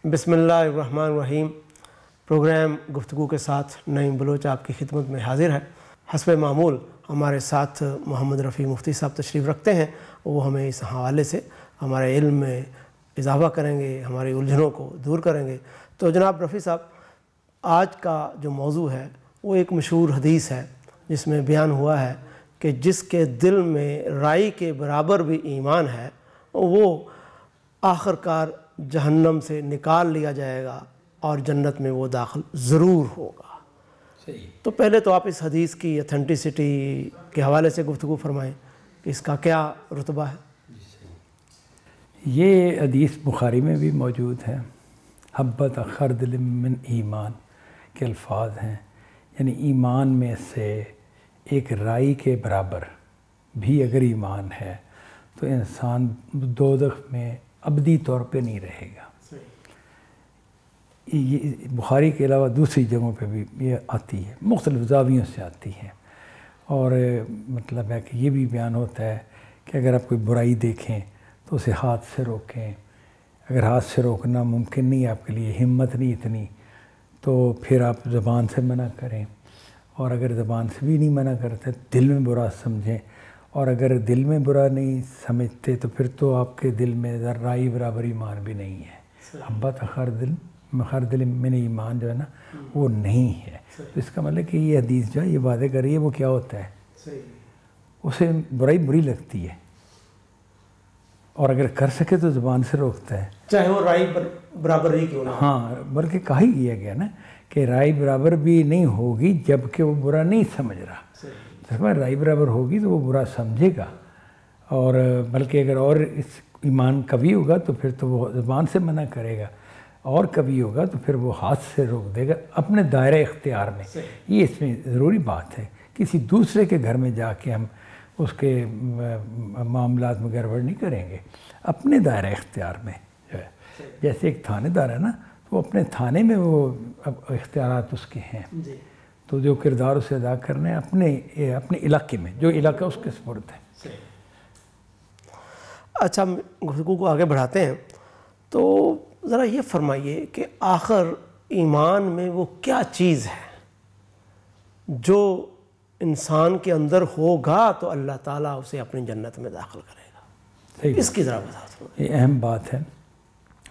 بسم اللہ الرحمن الرحیم۔ پروگرام گفتگو کے ساتھ نعیم بلوچ آپ کی خدمت میں حاضر ہے۔ حسب معمول ہمارے ساتھ محمد رفیع مفتی صاحب تشریف رکھتے ہیں، وہ ہمیں اس حوالے سے ہمارے علم میں اضافہ کریں گے، ہماری الجھنوں کو دور کریں گے۔ تو جناب رفیع صاحب، آج کا جو موضوع ہے وہ ایک مشہور حدیث ہے جس میں بیان ہوا ہے کہ جس کے دل میں رائی کے برابر بھی ایمان ہے وہ آخر کار جہنم سے نکال لیا جائے گا اور جنت میں وہ داخل ضرور ہوگا۔ تو پہلے تو آپ اس حدیث کی اتھینٹسٹی کے حوالے سے گفتگو فرمائیں کہ اس کا کیا رتبہ ہے؟ یہ حدیث بخاری میں بھی موجود ہے۔ حبۃ خردل من ایمان کے الفاظ ہیں، یعنی ایمان میں سے ایک رائی کے برابر بھی اگر ایمان ہے تو انسان دوزخ میں ابدی طور پہ نہیں رہے گا۔ یہ بخاری کے علاوہ دوسری جگہوں پہ بھی یہ آتی ہے، مختلف زاویوں سے آتی ہے، اور مطلب ہے کہ یہ بھی بیان ہوتا ہے کہ اگر آپ کوئی برائی دیکھیں تو اسے ہاتھ سے روکیں۔ اگر ہاتھ سے روکنا ممکن نہیں، آپ کے لیے ہمت نہیں اتنی، تو پھر آپ زبان سے منع کریں، اور اگر زبان سے بھی نہیں منع کرتے دل میں برا سمجھیں، اور اگر دل میں برا نہیں سمجھتے تو پھر تو آپ کے دل میں ذرائی برابر ایمان بھی نہیں ہے۔ حبۃ خردل من ایمان جو ہے نا وہ نہیں ہے۔ تو اس کا مطلب کہ یہ حدیث جو ہے یہ واضح کر رہی ہے وہ کیا ہوتا ہے، اسے برائی بری لگتی ہے، اور اگر کر سکے تو زبان سے روکتا ہے، چاہے وہ رائی برابر ہی کیوں نہ۔ ہاں، بلکہ کہا ہی کیا گیا نا کہ رائی برابر بھی نہیں ہوگی جب کہ وہ برا نہیں سمجھ رہا۔ رائی برابر ہوگی تو وہ برا سمجھے گا، اور بلکہ اگر اور اس ایمان قوی ہوگا تو پھر تو وہ زبان سے منع کرے گا، اور قوی ہوگا تو پھر وہ ہاتھ سے روک دے گا اپنے دائرہ اختیار میں۔ یہ اس میں ضروری بات ہے، کسی دوسرے کے گھر میں جا کے ہم اس کے معاملات میں گڑبڑ نہیں کریں گے، اپنے دائرہ اختیار میں جو ہے۔ جیسے ایک تھانے دار ہے نا، تو اپنے تھانے میں وہ اختیارات اس کے ہیں، تو جو کردار اسے ادا کرنا ہے اپنے علاقے میں، جو علاقہ اس کے سپرد ہے۔ اچھا، گفتگو کو آگے بڑھاتے ہیں تو ذرا یہ فرمائیے کہ آخر ایمان میں وہ کیا چیز ہے جو انسان کے اندر ہوگا تو اللہ تعالیٰ اسے اپنی جنت میں داخل کرے گا؟ اس کی ذرا وضاحت کریں۔ یہ اہم بات ہے۔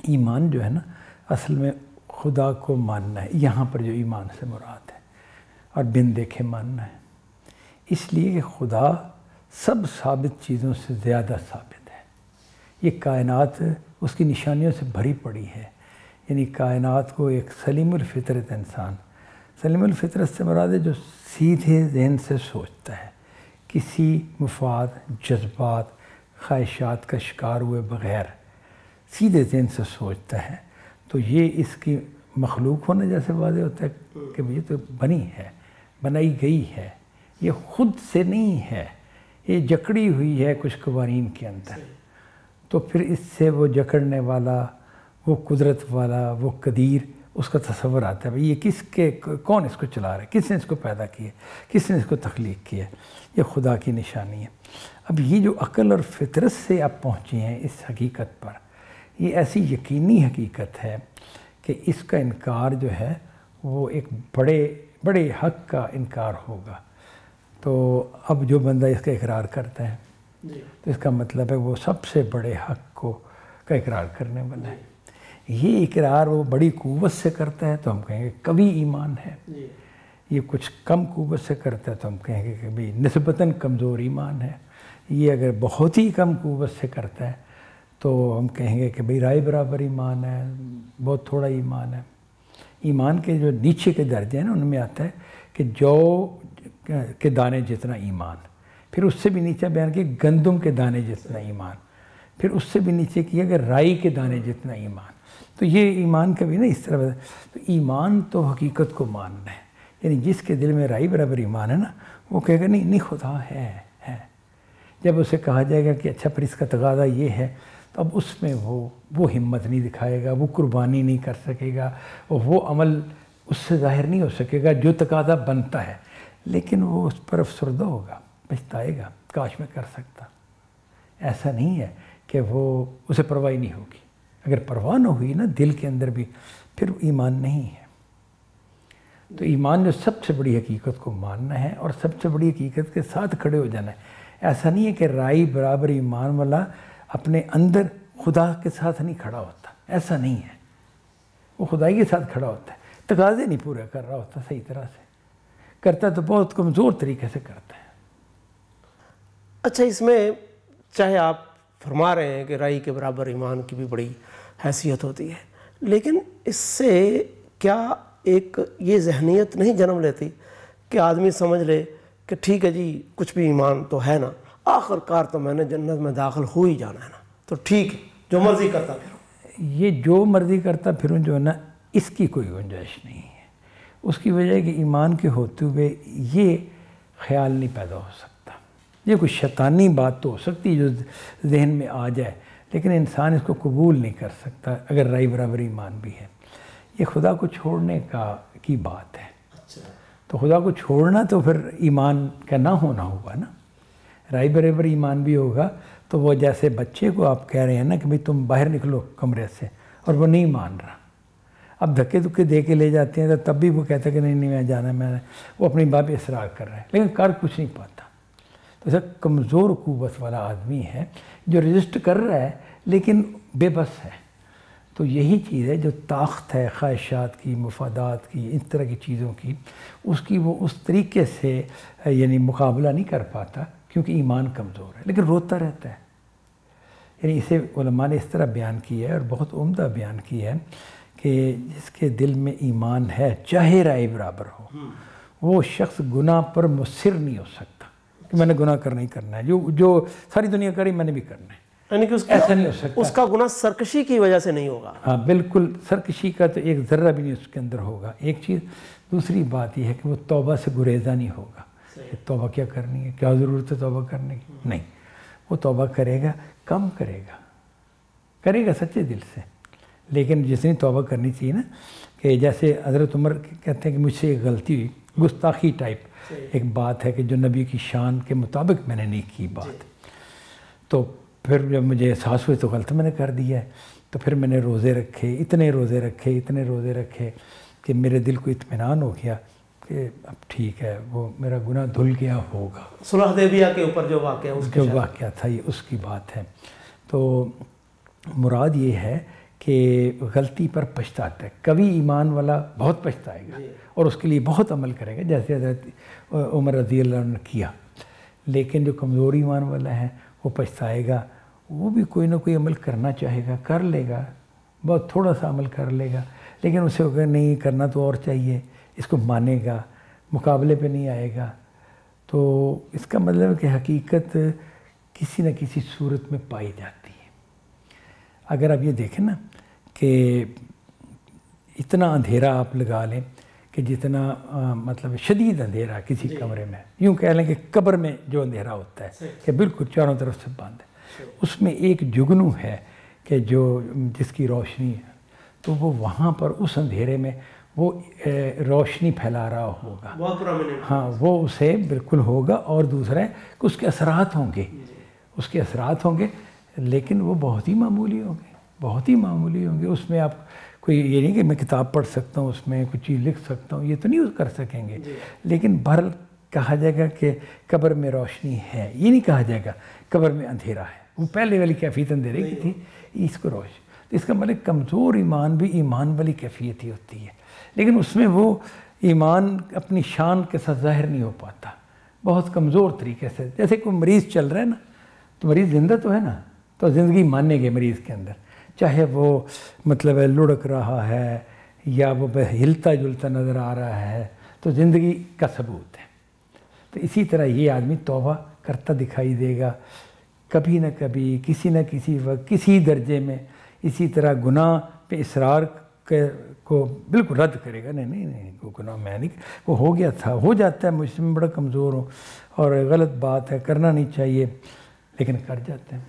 ایمان جو ہے نا اصل میں خدا کو ماننا ہے، یہاں پر جو ایمان سے مراد ہے، اور بن دیکھے ماننا ہے، اس لیے کہ خدا سب ثابت چیزوں سے زیادہ ثابت ہے۔ یہ کائنات اس کی نشانیوں سے بھری پڑی ہے، یعنی کائنات کو ایک سلیم الفطرت انسان، سلیم الفطرت سے مراد ہے جو سیدھے ذہن سے سوچتا ہے، کسی مفاد، جذبات، خواہشات کا شکار ہوئے بغیر سیدھے ذہن سے سوچتا ہے، تو یہ اس کی مخلوق ہونے جیسے واضح ہوتا ہے کہ یہ تو بنی ہے، بنائی گئی ہے، یہ خود سے نہیں ہے، یہ جکڑی ہوئی ہے کچھ قوانین کے اندر۔ تو پھر اس سے وہ جکڑنے والا، وہ قدرت والا، وہ قدیر، اس کا تصور آتا ہے یہ کون اس کو چلا رہا ہے، کس نے اس کو پیدا کیا، کس نے اس کو تخلیق کیا، یہ خدا کی نشانی ہے۔ اب یہ جو عقل اور فطرت سے آپ پہنچے ہیں اس حقیقت پر، یہ ایسی یقینی حقیقت ہے کہ اس کا انکار جو ہے وہ ایک بڑے حق کا انکار ہوگا۔ تو اب جو بندہ اس کا اقرار کرتا ہے تو اس کا مطلب ہے وہ سب سے بڑے حق کا اقرار کرنے والا ہے۔ یہ اقرار وہ بڑی قوت سے کرتا ہے تو ہم کہیں گے قوی ایمان ہے، یہ کچھ کم قوت سے کرتا ہے تو ہم کہیں گے کہ بھئی نسبتاً کمزور ایمان ہے۔ یہ اگر بہت ہی کم قوت سے کرتا ہے تو ہم کہیں گے کہ بھئی رائے برابر ایمان ہے، بہت تھوڑا ایمان ہے۔ ایمان کے جو نیچے کے درجے ہیں نا ان میں آتا ہے کہ جو کے دانے جتنا ایمان، پھر اس سے بھی نیچے بیان کیا گندم کے دانے جتنا ایمان، پھر اس سے بھی نیچے کیا کہ رائی کے دانے جتنا ایمان۔ تو یہ ایمان کا بھی نا اس طرح، تو ایمان تو حقیقت کو ماننا ہے، یعنی جس کے دل میں رائی برابر ایمان ہے نا وہ کہے گا نہیں خدا ہے۔ جب اسے کہا جائے گا کہ اچھا پھر اس کا تقاضا یہ ہے تو اب اس میں وہ ہمت نہیں دکھائے گا، وہ قربانی نہیں کر سکے گا، اور وہ عمل اس سے ظاہر نہیں ہو سکے گا جو تقاضا بنتا ہے، لیکن وہ اس پر افسردہ ہوگا، پچھتائے گا کاش میں کر سکتا۔ ایسا نہیں ہے کہ وہ اسے پرواہ نہیں ہوگی، اگر پرواہ نہ ہوئی نا دل کے اندر بھی، پھر ایمان نہیں ہے۔ تو ایمان جو سب سے بڑی حقیقت کو ماننا ہے اور سب سے بڑی حقیقت کے ساتھ کھڑے ہو جانا ہے۔ ایسا نہیں ہے کہ رائی برابر ایمان والا اپنے اندر خدا کے ساتھ نہیں کھڑا ہوتا، ایسا نہیں ہے، وہ خدائی کے ساتھ کھڑا ہوتا ہے، تقاضے نہیں پورا کر رہا ہوتا صحیح طرح سے، کرتا تو بہت کمزور طریقے سے کرتا ہے۔ اچھا، اس میں چاہے آپ فرما رہے ہیں کہ رائی کے برابر ایمان کی بھی بڑی حیثیت ہوتی ہے، لیکن اس سے کیا ایک یہ ذہنیت نہیں جنم لیتی کہ آدمی سمجھ لے کہ ٹھیک ہے جی کچھ بھی ایمان تو ہے نا، آخر کار تو میں نے جنت میں داخل ہو ہی جانا ہے نا، تو ٹھیک ہے جو مرضی کرتا پھروں۔ یہ جو مرضی کرتا پھروں جو ہے نا، اس کی کوئی گنجائش نہیں ہے۔ اس کی وجہ ہے کہ ایمان کے ہوتے ہوئے یہ خیال نہیں پیدا ہو سکتا۔ یہ کوئی شیطانی بات تو ہو سکتی جو ذہن میں آ جائے، لیکن انسان اس کو قبول نہیں کر سکتا اگر رائی برابر ایمان بھی ہے۔ یہ خدا کو چھوڑنے کی بات ہے۔ تو خدا کو چھوڑنا تو پھر ایمان کا نہ ہونا ہوگا نا۔ رائی برابر ایمان بھی ہوگا تو وہ جیسے بچے کو آپ کہہ رہے ہیں نا کہ بھئی تم باہر نکلو کمرے سے، اور وہ نہیں مان رہا، اب دھکے دھکے دے کے لے جاتے ہیں تو تب بھی وہ کہتا ہے کہ نہیں میں جانا، وہ اپنی بات پہ اصرار کر رہا ہے، لیکن کر کچھ نہیں پاتا۔ تو ایسا کمزور قوت والا آدمی ہے جو رجسٹ کر رہا ہے لیکن بے بس ہے۔ تو یہی چیز ہے جو طاقت ہے خواہشات کی، مفادات کی، اس طرح کی چیزوں کی، اس کی وہ اس طریقے سے یعنی مقابلہ نہیں کر پاتا کیونکہ ایمان کمزور ہے، لیکن روتا رہتا ہے۔ یعنی اسے علماء نے اس طرح بیان کیا ہے اور بہت عمدہ بیان کیا ہے کہ جس کے دل میں ایمان ہے چاہے رائے برابر ہو، وہ شخص گناہ پر مصر نہیں ہو سکتا کہ میں نے گناہ کرنا ہی کرنا ہے، جو ساری دنیا کری میں نے بھی کرنا ہے، یعنی کہ ایسا نہیں ہو سکتا۔ اس کا گناہ سرکشی کی وجہ سے نہیں ہوگا۔ ہاں بالکل، سرکشی کا تو ایک ذرہ بھی نہیں اس کے اندر ہوگا، ایک چیز۔ دوسری بات یہ ہے کہ وہ توبہ سے گریزہ نہیں ہوگا کہ توبہ کیا کرنی ہے، کیا ضرورت ہے توبہ کرنے کی، نہیں، وہ توبہ کرے گا، کم کرے گا سچے دل سے، لیکن جتنی توبہ کرنی چاہیے نا، کہ جیسے حضرت عمر کہتے ہیں کہ مجھ سے ایک غلطی ہوئی، گستاخی ٹائپ ایک بات ہے کہ جو نبی کی شان کے مطابق میں نے نہیں کی بات، تو پھر جب مجھے احساس ہوئے تو غلط میں نے کر دیا ہے، تو پھر میں نے روزے رکھے، اتنے روزے رکھے کہ میرے دل کو اطمینان ہو گیا کہ اب ٹھیک ہے، وہ میرا گناہ دھل گیا ہوگا۔ صلح حدیبیہ کے اوپر جو واقعہ اس جو واقعہ تھا یہ اس کی بات ہے۔ تو مراد یہ ہے کہ غلطی پر پچھتاتا ہے، کبھی ایمان والا بہت پچھتائے گا اور اس کے لیے بہت عمل کرے گا جیسے حضرت عمر رضی اللہ عنہ نے کیا، لیکن جو کمزور ایمان والا ہے وہ پچھتائے گا، وہ بھی کوئی نہ کوئی عمل کرنا چاہے گا، کر لے گا، بہت تھوڑا سا عمل کر لے گا، لیکن اسے اگر نہیں کرنا تو اور چاہیے، اس کو مانے گا، مقابلے پہ نہیں آئے گا۔ تو اس کا مطلب ہے کہ حقیقت کسی نہ کسی صورت میں پائی جاتی ہے۔ اگر آپ یہ دیکھیں نا کہ اتنا اندھیرا آپ لگا لیں کہ جتنا مطلب شدید اندھیرا کسی کمرے میں، یوں کہہ لیں کہ قبر میں جو اندھیرا ہوتا ہے کہ بالکل چاروں طرف سے بند ہے، اس میں ایک جگنو ہے کہ جس کی روشنی ہے، تو وہ وہاں پر اس اندھیرے میں وہ روشنی پھیلا رہا ہوگا، ہاں وہ اسے بالکل ہوگا، اور دوسرا ہے کہ اس کے اثرات ہوں گے، لیکن وہ بہت ہی معمولی ہوں گے۔ اس میں آپ کوئی یہ نہیں کہ میں کتاب پڑھ سکتا ہوں، اس میں کچھ چیز لکھ سکتا ہوں، یہ تو نہیں کر سکیں گے، لیکن بہرحال کہا جائے گا کہ قبر میں روشنی ہے، یہ نہیں کہا جائے گا قبر میں اندھیرا ہے، وہ پہلے والی کیفیت اندھیرے کی تھی، اس کو روشنی۔ اس کا مطلب کمزور ایمان بھی ایمان والی کیفیت ہی ہوتی ہے، لیکن اس میں وہ ایمان اپنی شان کے ساتھ ظاہر نہیں ہو پاتا، بہت کمزور طریقے سے۔ جیسے کوئی مریض چل رہا ہے نا، تو مریض زندہ تو ہے نا، تو زندگی ماننے گے مریض کے اندر، چاہے وہ مطلب لڑک رہا ہے یا وہ ہلتا جلتا نظر آ رہا ہے، تو زندگی کا ثبوت ہے۔ تو اسی طرح یہ آدمی توبہ کرتا دکھائی دے گا کبھی نہ کبھی، کسی نہ کسی وقت، کسی درجے میں، اسی طرح گناہ پہ اصرار کو بالکل رد کرے گا، نہیں وہ گناہ میں نہیں، وہ ہو گیا تھا، ہو جاتا ہے، مجھ سے میں بڑا کمزور ہوں اور غلط بات ہے، کرنا نہیں چاہیے، لیکن کر جاتے ہیں۔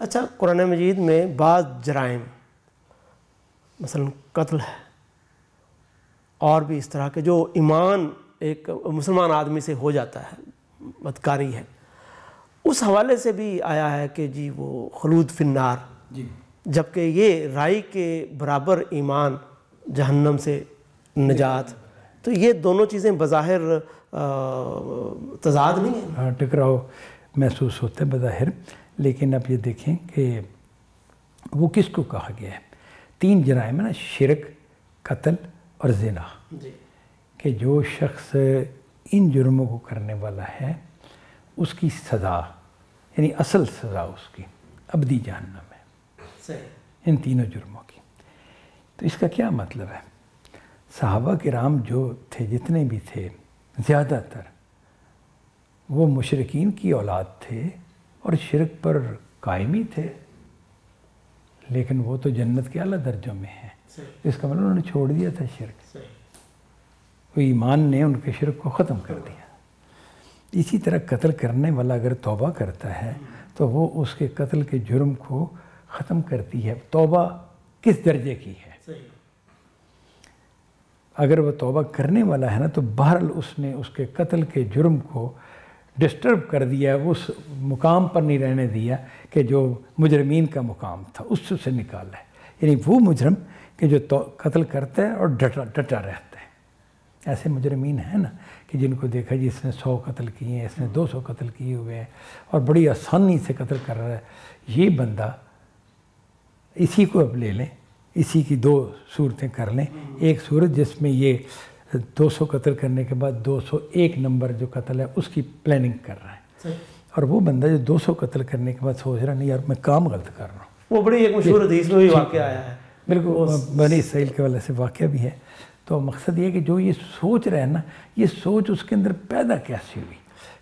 اچھا، قرآن مجید میں بعض جرائم مثلا قتل ہے اور بھی اس طرح کے جو ایمان ایک مسلمان آدمی سے ہو جاتا ہے، بدکاری ہے، اس حوالے سے بھی آیا ہے کہ جی وہ خلود فی النار، جبکہ یہ رائی کے برابر ایمان جہنم سے نجات. تو یہ دونوں چیزیں بظاہر تضاد نہیں ہیں. ہاں ٹکراؤ محسوس ہوتا ہے بظاہر، لیکن اب یہ دیکھیں کہ وہ کس کو کہا گیا ہے. 3 جرائم ہیں نا، شرک، قتل اور زنا، کہ جو شخص ان جرموں کو کرنے والا ہے اس کی سزا، یعنی اصل سزا اس کی ابدی جہنم ہے ان تینوں جرموں کی. تو اس کا کیا مطلب ہے؟ صحابہ کرام جو تھے، جتنے بھی تھے، زیادہ تر وہ مشرکین کی اولاد تھے اور شرک پر قائم ہی تھے، لیکن وہ تو جنت کے اعلیٰ درجوں میں ہیں. اس کا مطلب انہوں نے چھوڑ دیا تھا شرک، وہ ایمان نے ان کے شرک کو ختم کر دیا. اسی طرح قتل کرنے والا اگر توبہ کرتا ہے تو وہ اس کے قتل کے جرم کو ختم کرتی ہے. توبہ کس درجے کی ہے؟ اگر وہ توبہ کرنے والا ہے نا تو بہرحال اس نے اس کے قتل کے جرم کو ڈسٹرب کر دیا، اس مقام پر نہیں رہنے دیا کہ جو مجرمین کا مقام تھا، اس سے نکالا ہے. یعنی وہ مجرم کہ جو قتل کرتا ہے اور ڈٹا رہتا ہے. ایسے مجرمین ہیں نا کہ جن کو دیکھا جی اس نے 100 قتل کیے ہیں، اس نے 200 قتل کیے ہوئے ہیں اور بڑی آسانی سے قتل کر رہا ہے. یہ بندہ، اسی کو اب لے لیں، اسی کی 2 صورتیں کر لیں. ایک صورت جس میں یہ 200 قتل کرنے کے بعد 201 نمبر جو قتل ہے اس کی پلاننگ کر رہا ہے، اور وہ بندہ جو 200 قتل کرنے کے بعد سوچ رہا نہیں یار میں کام غلط کر رہا ہوں. وہ بڑی ایک مشہور حدیث میں بھی واقعہ آیا ہے. بالکل بنی اسرائیل کے والے سے واقعہ بھی ہے. تو مقصد یہ ہے کہ جو یہ سوچ رہے ہیں نا، یہ سوچ اس کے اندر پیدا کیسے ہوئی؟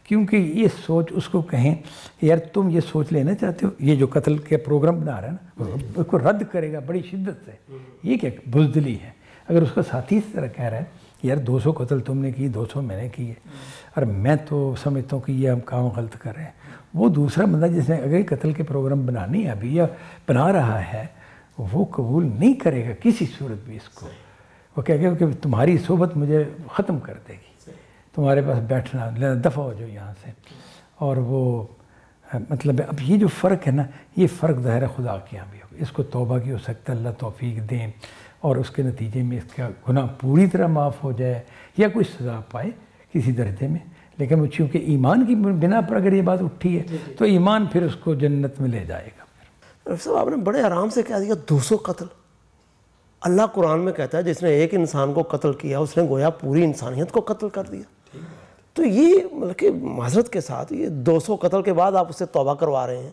کیونکہ یہ سوچ اس کو کہیں کہ یار تم یہ سوچ لینا چاہتے ہو، یہ جو قتل کے پروگرام بنا رہا ہے نا اس کو رد کرے گا بڑی شدت سے. یہ کیا بزدلی ہے. اگر اس کا ساتھی اس طرح کہہ رہا ہے یار 200 قتل تم نے کی، 200 میں نے کیے، اور میں تو سمجھتا ہوں کہ یہ ہم کام غلط کر رہے ہیں. وہ دوسرا بندہ جس نے اگر قتل کے پروگرام بنانی ہے ابھی یا بنا رہا ہے، وہ قبول نہیں کرے گا کسی صورت بھی اس کو. وہ کہے گا کہ تمہاری صحبت مجھے ختم کر دے گی، تمہارے پاس بیٹھنا، دفع ہو جاؤ یہاں سے. اور وہ مطلب اب یہ جو فرق ہے نا، یہ فرق ظاہر خدا کے یہاں بھی ہوگا. اس کو توبہ کی ہو سکتا ہے، اللہ توفیق دیں اور اس کے نتیجے میں اس کا گناہ پوری طرح معاف ہو جائے یا کوئی سزا پائے کسی درجے میں. لیکن وہ چونکہ ایمان کی بنا پر اگر یہ بات اٹھی ہے تو ایمان پھر اس کو جنت میں لے جائے گا. صاحب آپ نے بڑے آرام سے کہہ دیا 200 قتل. اللہ قرآن میں کہتا ہے جس نے ایک انسان کو قتل کیا اس نے گویا پوری انسانیت کو قتل کر دیا. تو یہ مطلب کہ معذرت کے ساتھ یہ 200 قتل کے بعد آپ اس سے توبہ کروا رہے ہیں.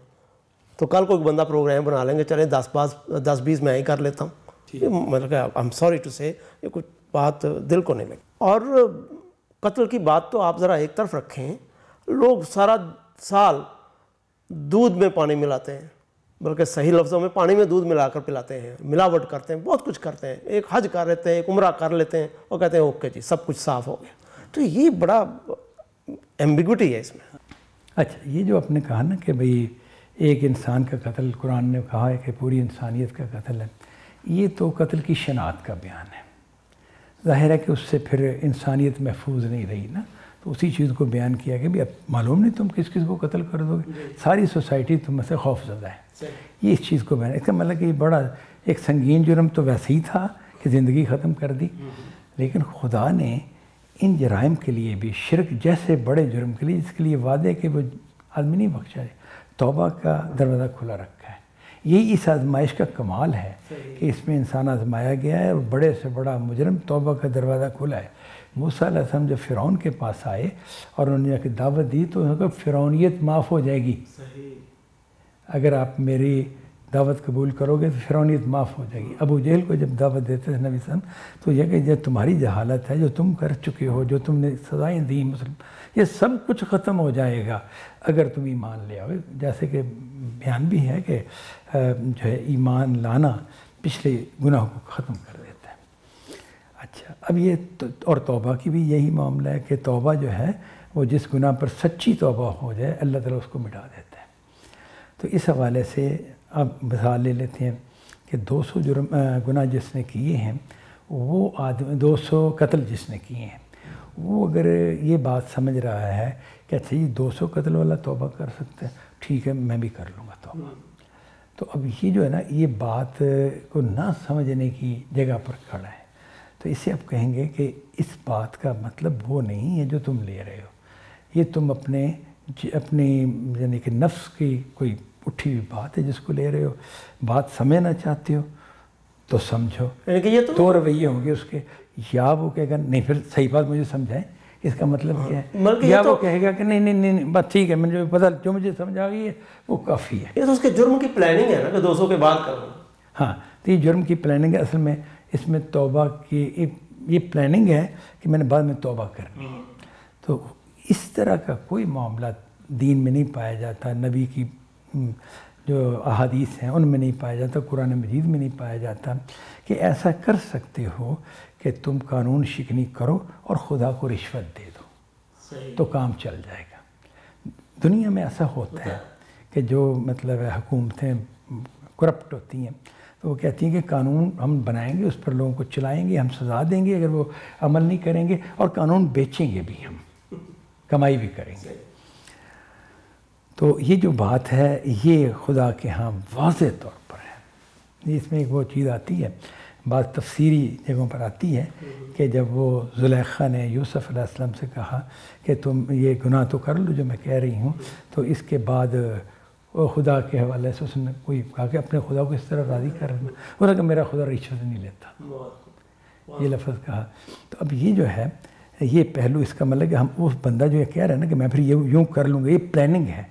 تو کل کوئی بندہ پروگرام بنا لیں گے، چلیں 10-20 میں ہی کر لیتا ہوں. مطلب کہ آئی ایم سوری ٹو سے یہ کچھ بات دل کو نہیں لگی. اور قتل کی بات تو آپ ذرا ایک طرف رکھیں، لوگ سارا سال دودھ میں پانی ملاتے ہیں، بلکہ صحیح لفظوں میں پانی میں دودھ ملا کر پلاتے ہیں، ملاوٹ کرتے ہیں، بہت کچھ کرتے ہیں. ایک حج کر لیتے ہیں، ایک عمرہ کر لیتے ہیں اور کہتے ہیں اوکے جی سب کچھ صاف ہو گیا. تو یہ بڑا ایمبیگوٹی ہے اس میں. اچھا یہ جو آپ نے کہا نا کہ بھئی ایک انسان کا قتل، قرآن نے کہا ہے کہ پوری انسانیت کا قتل ہے، یہ تو قتل کی شناعت کا بیان ہے. ظاہر ہے کہ اس سے پھر انسانیت محفوظ نہیں رہی نا، تو اسی چیز کو بیان کیا کہ بھی اب معلوم نہیں تم کس کس کو قتل کر دو گے، ساری سوسائٹی تم سے خوف زدہ ہے. یہ اس چیز کو بیان، اس کا مطلب کہ یہ بڑا ایک سنگین جرم تو ویسے ہی تھا کہ زندگی ختم کر دی، لیکن خدا نے ان جرائم کے لیے بھی، شرک جیسے بڑے جرم کے لیے جس کے لیے وعدے کہ وہ آدمی نہیں بخشا جائے، توبہ کا دروازہ کھلا رکھا ہے. یہی اس آزمائش کا کمال ہے کہ اس میں انسان آزمایا گیا ہے اور بڑے سے بڑا مجرم توبہ کا دروازہ کھلا ہے. موسیٰ علیہ السلام جب فرعون کے پاس آئے اور انہوں نے جا کے دعوت دی تو انہوں نے کہا فرعونیت معاف ہو جائے گی، اگر آپ میری دعوت قبول کرو گے تو فرعونیت معاف ہو جائے گی. ابو جہل کو جب دعوت دیتے تھے نبی صلی اللہ علیہ وسلم تو یہ کہ جو تمہاری جہالت ہے، جو تم کر چکے ہو، جو تم نے سزائیں دی مسلم، یہ سب کچھ ختم ہو جائے گا اگر تم ایمان لے آؤ. جیسے کہ بیان بھی ہے کہ جو ہے ایمان لانا پچھلے گناہوں کو ختم کر دیتا ہے. اچھا اب یہ اور توبہ کی بھی یہی معاملہ ہے کہ توبہ جو ہے وہ جس گناہ پر سچی توبہ ہو جائے اللہ تعالیٰ اس کو مٹا دیتا ہے. تو اس حوالے سے اب مثال لے لیتے ہیں کہ 200 گناہ جس نے کیے ہیں، وہ آدمی 200 قتل جس نے کیے ہیں، وہ اگر یہ بات سمجھ رہا ہے کہ اچھا یہ 200 قتل والا توبہ کر سکتا ہے، ٹھیک ہے میں بھی کر لوں گا توبہ، تو اب یہ جو ہے نا یہ بات کو نہ سمجھنے کی جگہ پر کھڑا ہے. تو اسے آپ کہیں گے کہ اس بات کا مطلب وہ نہیں ہے جو تم لے رہے ہو. یہ تم اپنی یعنی کہ نفس کی کوئی اٹھی ہوئی بات ہے جس کو لے رہے ہو. بات سمجھنا چاہتے ہو تو سمجھو. یعنی کہ یہ دو رویے ہوں گے اس کے. یا وہ کہے گا نہیں پھر صحیح بات مجھے سمجھائیں اس کا مطلب کیا ہے. یا وہ کہے گا کہ نہیں بس ٹھیک ہے مجھے پتہ جو مجھے سمجھ آ گئی ہے وہ کافی ہے. یہ تو اس کے جرم کی پلاننگ ہے نا کہ دوستوں کے بات کروں. ہاں تو یہ جرم کی پلاننگ ہے. اصل میں اس میں توبہ کی یہ پلاننگ ہے کہ میں نے بعد میں توبہ کرنی ہے. تو اس طرح کا کوئی معاملہ دین میں نہیں پایا جاتا. نبی کی جو احادیث ہیں ان میں نہیں پایا جاتا. قرآن مجید میں نہیں پایا جاتا کہ ایسا کر سکتے ہو کہ تم قانون شکنی کرو اور خدا کو رشوت دے دو تو کام چل جائے گا. دنیا میں ایسا ہوتا ہے کہ جو مطلب حکومتیں کرپٹ ہوتی ہیں تو وہ کہتی ہیں کہ قانون ہم بنائیں گے, اس پر لوگوں کو چلائیں گے, ہم سزا دیں گے اگر وہ عمل نہیں کریں گے, اور قانون بیچیں گے بھی, ہم کمائی بھی کریں گے. تو یہ جو بات ہے یہ خدا کے ہاں واضح طور پر ہے. اس میں ایک وہ چیز آتی ہے, بعض تفسیری جگہوں پر آتی ہے کہ جب وہ زلیخا نے یوسف علیہ السلام سے کہا کہ تم یہ گناہ تو کر لو جو میں کہہ رہی ہوں, تو اس کے بعد وہ خدا کے حوالے سے اس نے کوئی کہا کہ اپنے خدا کو اس طرح راضی کر رہنا. انہوں نے کہا میرا خدا رشوت نہیں لیتا, یہ لفظ کہا. تو اب یہ جو ہے یہ پہلو اس کا مطلب کہ ہم اس بندہ جو یہ کہہ رہے ہیں نا کہ میں پھر یہ یوں کر لوں گا, یہ پلاننگ ہے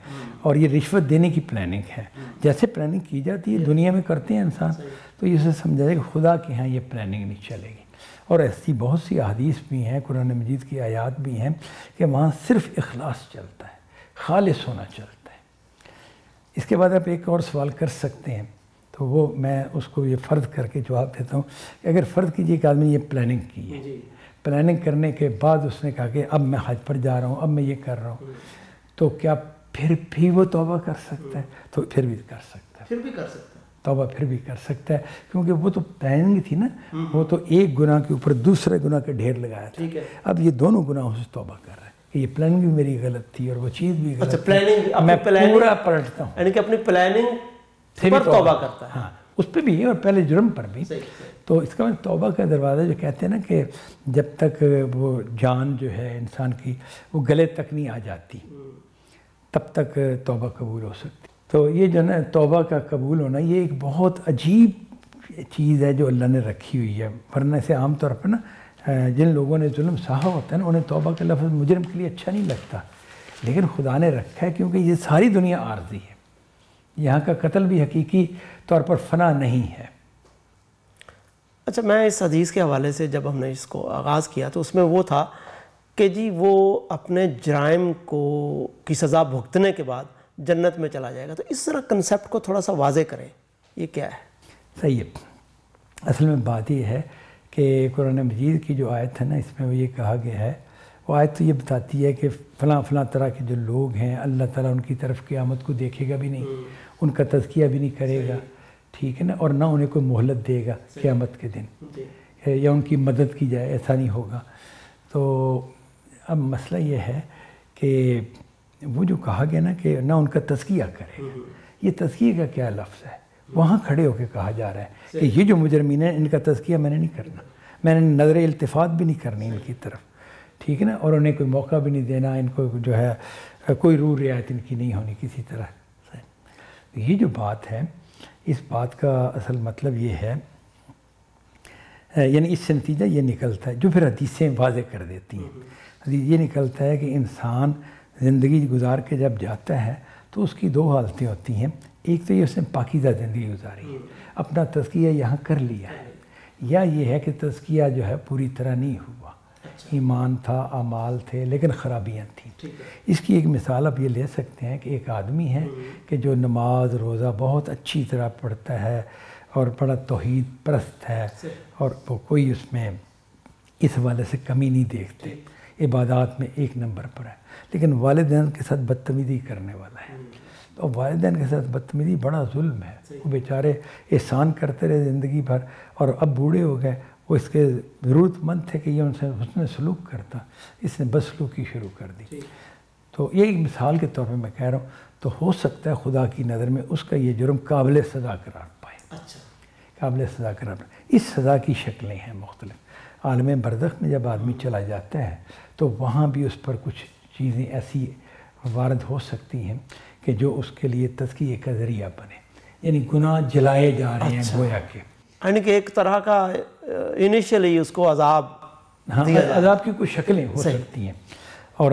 اور یہ رشوت دینے کی پلاننگ ہے. جیسے پلاننگ کی جاتی ہے دنیا میں کرتے ہیں انسان, تو اسے سمجھا جائے کہ خدا کے ہاں یہ پلاننگ نہیں چلے گی. اور ایسی بہت سی احادیث بھی ہیں, قرآن مجید کی آیات بھی ہیں کہ وہاں صرف اخلاص چلتا ہے, خالص ہونا چلتا ہے. اس کے بعد آپ ایک اور سوال کر سکتے ہیں, تو وہ میں اس کو یہ فرض کر کے جواب دیتا ہوں کہ اگر فرض کیجیے کہ آدمی یہ پلاننگ کی ہے, پلاننگ کرنے کے بعد اس نے کہا کہ اب میں حج پر جا رہا ہوں, اب میں یہ کر رہا ہوں, تو کیا پھر بھی وہ توبہ کر سکتا ہے؟ تو پھر بھی کر سکتا ہے, پھر بھی کر سکتا ہے توبہ پھر بھی کر سکتا ہے, کیونکہ وہ تو پلاننگ تھی نا, وہ تو ایک گناہ کے اوپر دوسرے گناہ کا ڈھیر لگایا تھا. اب یہ دونوں گناہوں سے توبہ کر رہا ہے کہ یہ پلاننگ بھی میری غلط تھی اور وہ چیز بھی غلط تھی, میں پورا پلٹتا ہوں. یعنی کہ اپنی پلاننگ پر توبہ کرتا ہے. ہاں اس پہ بھی اور پہلے جرم پر بھی. تو اس کا مطلب توبہ کا دروازہ جو کہتے ہیں نا کہ جب تک وہ جان جو ہے انسان کی وہ گلے تک نہیں آ جاتی تب تک توبہ قبول ہو سکتی. تو یہ جو نا توبہ کا قبول ہونا یہ ایک بہت عجیب چیز ہے جو اللہ نے رکھی ہوئی ہے. ورنہ سے عام طور پر نا جن لوگوں نے ظلم سہا ہوتا ہے نا انہیں توبہ کا لفظ مجرم کے لیے اچھا نہیں لگتا, لیکن خدا نے رکھا ہے کیونکہ یہ ساری دنیا عارضی ہے. یہاں کا قتل بھی حقیقی طور پر فنا نہیں ہے. اچھا, میں اس حدیث کے حوالے سے جب ہم نے اس کو آغاز کیا تو اس میں وہ تھا کہ جی وہ اپنے جرائم کی سزا بھگتنے کے بعد جنت میں چلا جائے گا. تو اس طرح کنسیپٹ کو تھوڑا سا واضح کریں, یہ کیا ہے؟ صحیح ہے. اصل میں بات یہ ہے کہ قرآن مجید کی جو آیت ہے نا اس میں وہ یہ کہا گیا ہے, وہ آیت تو یہ بتاتی ہے کہ فلاں فلاں طرح کے جو لوگ ہیں اللہ تعالیٰ ان کی طرف قیامت کو دیکھے گا بھی نہیں, ان کا تزکیہ بھی نہیں کرے گا, ٹھیک ہے نا, اور نہ انہیں کوئی مہلت دے گا قیامت کے دن یا ان کی مدد کی جائے, ایسا نہیں ہوگا. تو اب مسئلہ یہ ہے کہ وہ جو کہا گیا نا کہ نہ ان کا تزکیہ کرے گا, یہ تزکیہ کا کیا لفظ ہے؟ وہاں کھڑے ہو کے کہا جا رہا ہے کہ یہ جو مجرمین ہیں ان کا تزکیہ میں نے نہیں کرنا, میں نے نظر التفات بھی نہیں کرنی ان کی طرف, ٹھیک ہے نا, اور انہیں کوئی موقع بھی نہیں دینا, ان کو جو ہے کوئی روح رعایت ان کی نہیں ہونی کسی طرح. یہ جو بات ہے اس بات کا اصل مطلب یہ ہے, یعنی اس سے نتیجہ یہ نکلتا ہے جو پھر حدیثیں واضح کر دیتی ہیں. یہ نکلتا ہے کہ انسان زندگی گزار کے جب جاتا ہے تو اس کی دو حالتیں ہوتی ہیں. ایک تو یہ اس نے پاکیزہ زندگی گزاری, اپنا تزکیہ یہاں کر لیا ہے, یا یہ ہے کہ تزکیہ جو ہے پوری طرح نہیں ہوا, ایمان تھا, اعمال تھے لیکن خرابیاں تھیں. اس کی ایک مثال آپ یہ لے سکتے ہیں کہ ایک آدمی ہے کہ جو نماز روزہ بہت اچھی طرح پڑھتا ہے اور بڑا توحید پرست ہے, اور وہ کوئی اس میں اس حوالے سے کمی نہیں دیکھتے, عبادات میں ایک نمبر پر ہے, لیکن والدین کے ساتھ بدتمیزی کرنے والا ہے. تو والدین کے ساتھ بدتمیزی بڑا ظلم ہے. وہ بیچارے احسان کرتے رہے زندگی بھر اور اب بوڑھے ہو گئے, وہ اس کے ضرورت مند تھے کہ یہ ان سے حسن سلوک کرتا, اس نے بدسلوکی شروع کر دی. تو یہ ایک مثال کے طور پہ میں کہہ رہا ہوں، تو ہو سکتا ہے خدا کی نظر میں اس کا یہ جرم قابل سزا قرار پائے، اچھا، قابل سزا قرار پائے۔ اس سزا کی شکلیں ہیں مختلف۔ عالم برزخ میں جب آدمی چلا جاتا ہے تو وہاں بھی اس پر کچھ چیزیں ایسی وارد ہو سکتی ہیں کہ جو اس کے لیے تزکیے کا ذریعہ بنے، یعنی گناہ جلائے جا رہے ہیں گویا کے، یعنی کہ ایک طرح کا انیشلی اس کو عذاب، ہاں عذاب کی کچھ شکلیں ہو سکتی ہیں۔ اور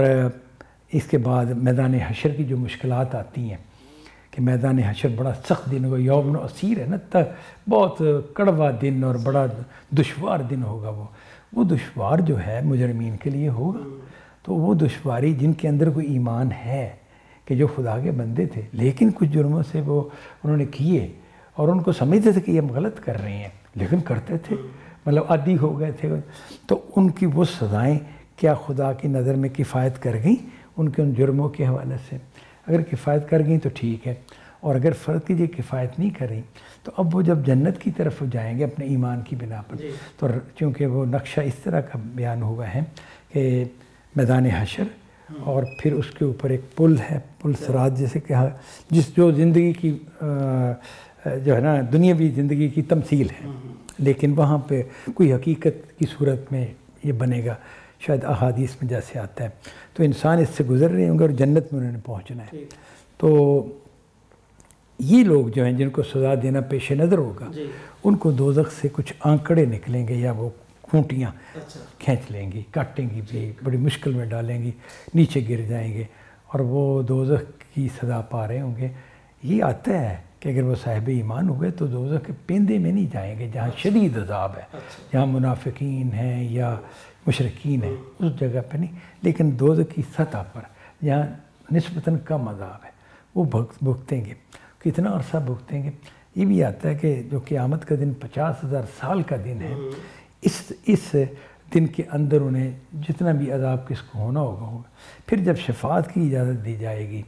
اس کے بعد میدان حشر کی جو مشکلات آتی ہیں کہ میدان حشر بڑا سخت دن ہوگا، یوم عسیر ہے نا، بہت کڑوا دن اور بڑا دشوار دن ہوگا۔ وہ دشوار جو ہے مجرمین کے لیے ہوگا، تو وہ دشواری جن کے اندر کوئی ایمان ہے کہ جو خدا کے بندے تھے لیکن کچھ جرموں سے وہ انہوں نے کیے اور ان کو سمجھتے تھے کہ یہ ہم غلط کر رہے ہیں لیکن کرتے تھے، مطلب عادی ہو گئے تھے، تو ان کی وہ سزائیں کیا خدا کی نظر میں کفایت کر گئیں ان کے ان جرموں کے حوالے سے؟ اگر کفایت کر گئیں تو ٹھیک ہے، اور اگر فرض کیجیے کفایت نہیں کریں تو اب وہ جب جنت کی طرف جائیں گے اپنے ایمان کی بنا پر، تو چونکہ وہ نقشہ اس طرح کا بیان ہوا ہے کہ میدان حشر اور پھر اس کے اوپر ایک پل ہے، پل صراط جیسے کہا، جو زندگی کی جو ہے نا دنیاوی زندگی کی تمثیل ہے، لیکن وہاں پہ کوئی حقیقت کی صورت میں یہ بنے گا، شاید احادیث میں جیسے آتا ہے، تو انسان اس سے گزر رہے ہوں گے اور جنت میں انہوں نے پہنچنا ہے۔ تو یہ لوگ جو ہیں جن کو سزا دینا پیش نظر ہوگا ان کو دوزخ سے کچھ آنکڑے نکلیں گے یا وہ کھونٹیاں کھینچ لیں گی، کاٹیں گی بھی، بڑی مشکل میں ڈالیں گی، نیچے گر جائیں گے اور وہ دوزخ کی سزا پا رہے ہوں گے۔ یہ آتا ہے کہ اگر وہ صاحب ایمان ہوئے تو دوزخ کے پیندے میں نہیں جائیں گے جہاں شدید عذاب ہے، جہاں منافقین ہیں یا مشرکین ہیں، اس جگہ پہ نہیں، لیکن دوزخ کی سطح پر جہاں نسبتاً کم عذاب ہے وہ بھگتیں گے۔ کتنا عرصہ بھگتیں گے؟ یہ بھی آتا ہے کہ جو قیامت کا دن 50,000 سال کا دن ہے، اس دن کے اندر انہیں جتنا بھی عذاب کس کو ہونا ہوگا، پھر جب شفاعت کی اجازت دی جائے گی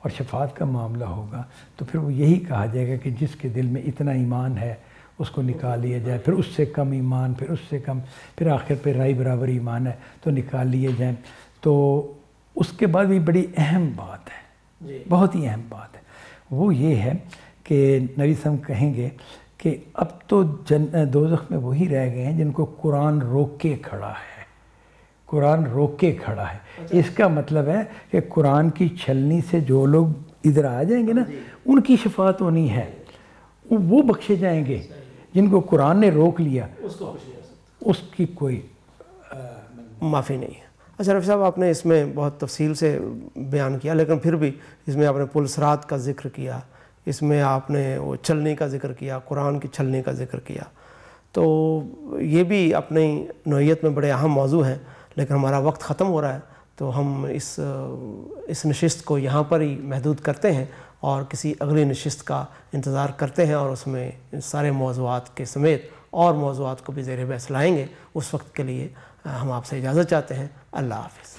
اور شفاعت کا معاملہ ہوگا تو پھر وہ یہی کہا جائے گا کہ جس کے دل میں اتنا ایمان ہے اس کو نکال لیا جائے، پھر اس سے کم ایمان، پھر اس سے کم، پھر آخر پہ رائی برابر ایمان ہے تو نکال لیے جائیں۔ تو اس کے بعد بھی بڑی اہم بات ہے، بہت ہی اہم بات ہے، وہ یہ ہے کہ نبی صلی اللہ علیہ وسلم کہیں گے کہ اب تو دوزخ میں وہی رہ گئے ہیں جن کو قرآن روک کے کھڑا ہے، قرآن روک کے کھڑا ہے۔ اس کا مطلب ہے کہ قرآن کی چھلنی سے جو لوگ ادھر آ جائیں گے نا ان کی شفاعت ہونی ہے، وہ بخشے جائیں گے۔ جن کو قرآن نے روک لیا اس کی کوئی معافی نہیں ہے۔ اچھا رفیع صاحب، آپ نے اس میں بہت تفصیل سے بیان کیا، لیکن پھر بھی اس میں آپ نے پل صراط کا ذکر کیا، اس میں آپ نے وہ چلنے کا ذکر کیا، قرآن کی چھلنے کا ذکر کیا، تو یہ بھی اپنی نوعیت میں بڑے اہم موضوع ہیں، لیکن ہمارا وقت ختم ہو رہا ہے تو ہم اس نشست کو یہاں پر ہی محدود کرتے ہیں اور کسی اگلی نشست کا انتظار کرتے ہیں اور اس میں سارے موضوعات کے سمیت اور موضوعات کو بھی زیر بحث لائیں گے۔ اس وقت کے لیے ہم آپ سے اجازت چاہتے ہیں۔ اللہ حافظ۔